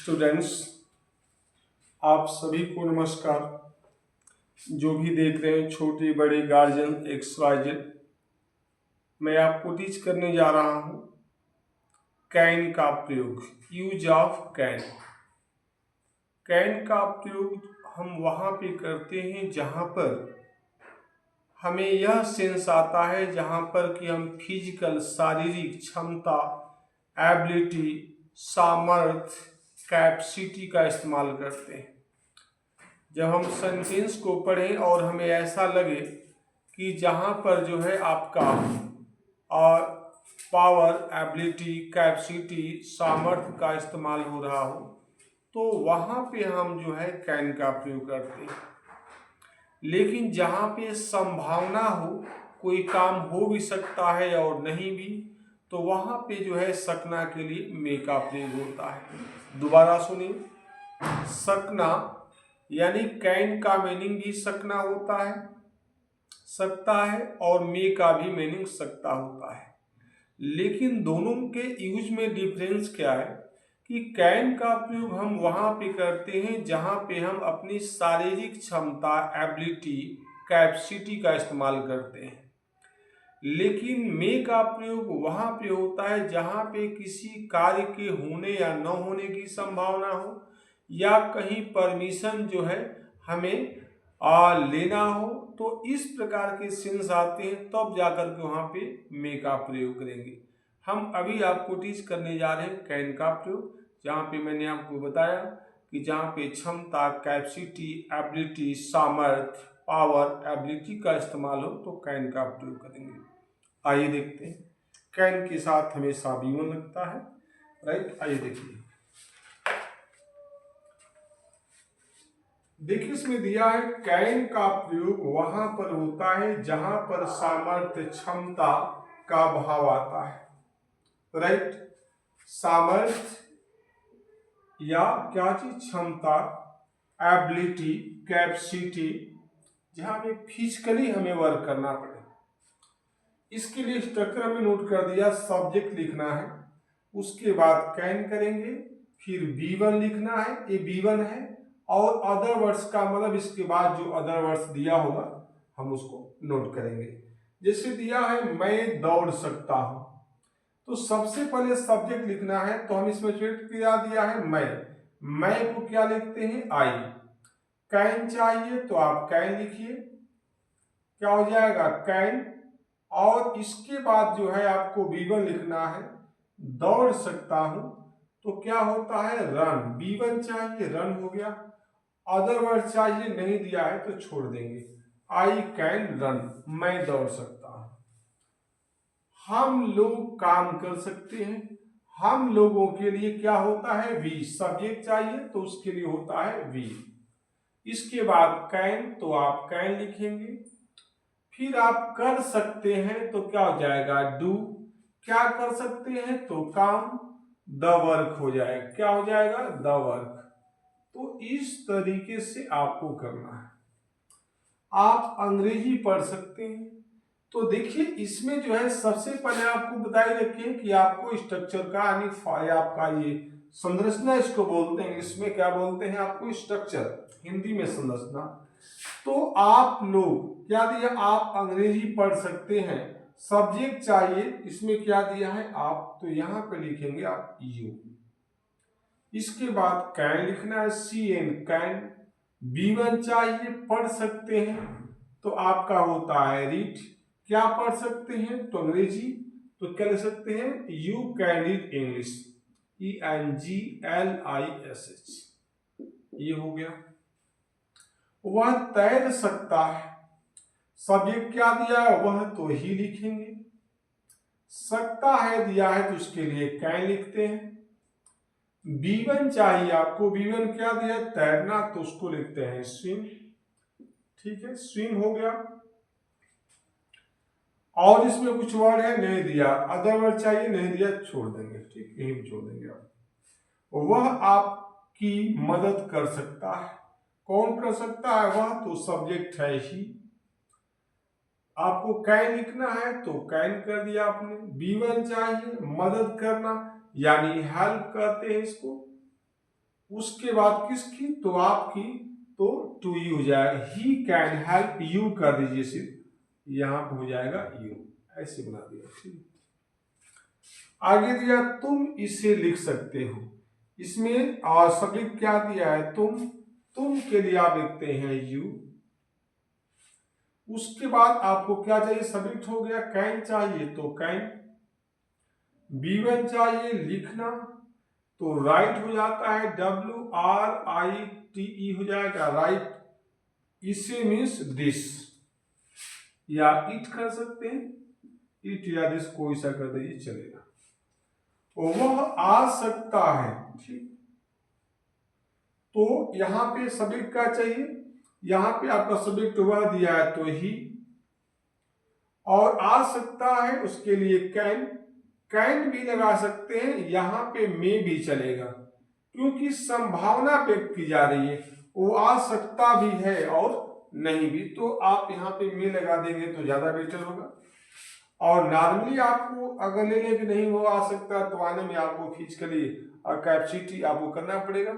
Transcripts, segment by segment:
Students, आप सभी को नमस्कार। जो भी देख रहे हैं, छोटे बड़े गार्जियन XYZ, मैं आपको टीच करने जा रहा हूँ कैन का प्रयोग, यूज ऑफ कैन। कैन का प्रयोग हम वहाँ पे करते हैं जहाँ पर हमें यह सेंस आता है, जहाँ पर कि हम फिजिकल शारीरिक क्षमता, एबिलिटी, सामर्थ्य, कैपेसिटी का इस्तेमाल करते हैं। जब हम सेंटेंस को पढ़ें और हमें ऐसा लगे कि जहाँ पर जो है आपका और पावर, एबिलिटी, कैपेसिटी, सामर्थ्य का इस्तेमाल हो रहा हो, तो वहाँ पे हम जो है कैन का प्रयोग करते हैं। लेकिन जहाँ पे संभावना हो, कोई काम हो भी सकता है और नहीं भी, तो वहाँ पे जो है सकना के लिए मे का प्रयोग होता है। दोबारा सुनिए, सकना यानी कैन का मीनिंग भी सकना होता है, सकता है, और मे का भी मीनिंग सकता होता है। लेकिन दोनों के यूज में डिफरेंस क्या है कि कैन का प्रयोग हम वहां पे करते हैं जहां पे हम अपनी शारीरिक क्षमता, एबिलिटी, कैपेसिटी का इस्तेमाल करते हैं। लेकिन मे का प्रयोग वहां पे होता है जहां पे किसी कार्य के होने या न होने की संभावना हो, या कहीं परमिशन जो है हमें लेना हो, तो इस प्रकार के सेंस आते हैं, तब जाकर के वहां पे मे का प्रयोग करेंगे। हम अभी आपको टीच करने जा रहे हैं कैन का प्रयोग, जहाँ पे मैंने आपको बताया कि जहाँ पे क्षमता, कैपेसिटी, एबिलिटी, सामर्थ्य, पावर, एबिलिटी का इस्तेमाल हो तो कैन का प्रयोग करेंगे। आइए देखते हैं। कैन के साथ हमेशा V1 लगता है, राइट। आइए देखिए इसमें दिया है कैन का प्रयोग वहां पर होता है जहां पर सामर्थ्य, क्षमता का भाव आता है, राइट। सामर्थ्य या क्या चीज, क्षमता, एबिलिटी, कैपेसिटी, जहां पे फिजिकली हमें वर्क करना पड़े। इसके लिए स्ट्रक्चर हमें नोट कर दिया, सब्जेक्ट लिखना है, उसके बाद कैन करेंगे, फिर V1 लिखना है, ये V1 है, और अदर वर्ड्स का मतलब इसके बाद जो अदर वर्ड्स दिया होगा हम उसको नोट करेंगे। जैसे दिया है मैं दौड़ सकता हूं, तो सबसे पहले सब्जेक्ट लिखना है, तो हम इसमें क्रिया दिया है मैं को क्या लिखते हैं, आई। कैन चाहिए तो आप कैन लिखिए, क्या हो जाएगा कैन, और इसके बाद जो है आपको V1 लिखना है, दौड़ सकता हूं, तो क्या होता है रन, V1 चाहिए, रन हो गया। अदर वर्ड चाहिए, नहीं दिया है तो छोड़ देंगे, आई कैन रन, मैं दौड़ सकता हूं। हम लोग काम कर सकते हैं, हम लोगों के लिए क्या होता है वी, सब्जेक्ट चाहिए तो उसके लिए होता है वी। इसके बाद कैन, तो आप कैन लिखेंगे, फिर आप कर सकते हैं तो क्या हो जाएगा डू, क्या कर सकते हैं तो काम, द वर्क हो जाएगा, क्या हो जाएगा द वर्क। तो इस तरीके से आपको करना है। आप अंग्रेजी पढ़ सकते हैं, तो देखिए इसमें जो है सबसे पहले आपको बताई रखें कि आपको स्ट्रक्चर का यानी आपका ये संरचना इसको बोलते हैं, इसमें क्या बोलते हैं आपको स्ट्रक्चर, हिंदी में संरचना। तो आप लोग क्या दिया, आप अंग्रेजी पढ़ सकते हैं, सब्जेक्ट चाहिए, इसमें क्या दिया है आप, तो यहां पे लिखेंगे आप यू। इसके बाद कैन लिखना है, CN कैन। V1 चाहिए, पढ़ सकते हैं, तो आपका होता है रीड, क्या पढ़ सकते हैं तो अंग्रेजी, तो क्या लिख सकते हैं you can read English, ENGLISH, ये हो गया। वह तैर सकता है, सब्जेक्ट क्या दिया है वह, तो ही लिखेंगे। सकता है दिया है तो उसके लिए कैन लिखते हैं। V1 चाहिए आपको, V1 क्या दिया तैरना, तो उसको लिखते हैं स्विम, ठीक है, स्विम हो गया। और इसमें कुछ वर्ड है नहीं दिया, अदर वर्ड चाहिए, नहीं दिया, छोड़ देंगे, ठीक, यही भी छोड़ देंगे आप। वह आपकी मदद कर सकता है, कौन कर सकता है वह, तो सब्जेक्ट है ही। आपको कैन लिखना है तो कैन कर दिया आपने। V1 चाहिए, मदद करना, यानी हेल्प करते हैं इसको, उसके बाद किसकी, तो आपकी, तो टू यू हो जाएगा। ही कैन हेल्प यू कर दीजिए, सिर्फ यहां पर हो जाएगा यू, ऐसे बना दिया। ठीक, आगे दिया तुम इसे लिख सकते हो, इसमें और सब्जेक्ट क्या दिया है, तुम के लिए आप लिखते हैं यू। उसके बाद आपको क्या चाहिए, सब्जेक्ट हो गया, कैन चाहिए तो कैन, B1 चाहिए लिखना, तो राइट हो जाता है, WRITE हो जाएगा, राइट। इसे मीन्स दिस, या इट कर सकते हैं, इट या दिस कोई सा कर दीजिए चलेगा। वह आ सकता है, ठीक। तो यहां पे सब्जेक्ट क्या चाहिए, यहां पे आपका सब्जेक्ट वह दिया है तो ही, और आ सकता है उसके लिए कैन भी लगा सकते हैं, यहां पे मे भी चलेगा, क्योंकि संभावना व्यक्त की जा रही है, वो आ सकता भी है और नहीं भी, तो आप यहाँ पे मे लगा देंगे तो ज्यादा बेटर होगा। और नॉर्मली आपको अगर ले लेके नहीं वो आ सकता, तो आने में आपको फिजिकली कैपेसिटी आपको करना पड़ेगा,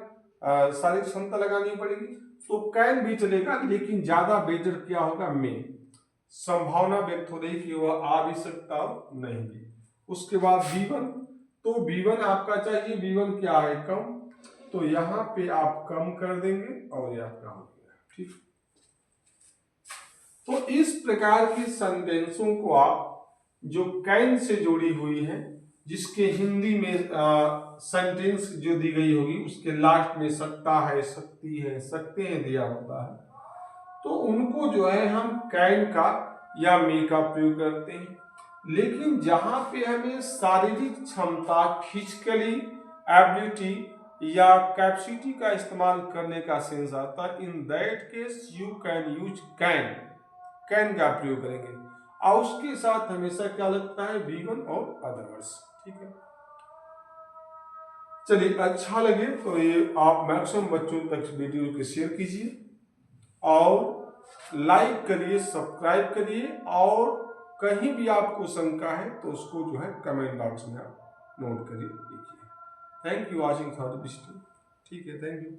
शारीरिक क्षमता लगानी पड़ेगी, तो कैन भी चलेगा, लेकिन ज्यादा बेटर क्या होगा, मे, संभावना व्यक्त हो रही कि वह आ भी सकता और नहीं भी। उसके बाद B1, तो B1 आपका चाहिए, B1 क्या है, कम, तो यहाँ पे आप कम कर देंगे और ये आपका हो गया। ठीक, तो इस प्रकार की सेंटेंसों को आप जो कैन से जुड़ी हुई है, जिसके हिंदी में सेंटेंस जो दी गई होगी उसके लास्ट में सकता है, सकती है, सकते हैं दिया होता है, तो उनको जो है हम कैन का या मे का प्रयोग करते हैं। लेकिन जहां पे हमें शारीरिक क्षमता, फिजिकली एबिलिटी या कैपेसिटी का इस्तेमाल करने का सेंस आता है, in that case you can use can का प्रयोग करेंगे, और उसके साथ हमेशा क्या लगता है, B1 और अदर्स। ठीक है, चलिए अच्छा लगे तो ये आप मैक्सिमम बच्चों तक वीडियो को शेयर कीजिए और लाइक करिए, सब्सक्राइब करिए, और कहीं भी आपको शंका है तो उसको जो है कमेंट बॉक्स में आप नोट करिए, लिखिए। Thank you watching for the video. ठीक है, थैंक यू।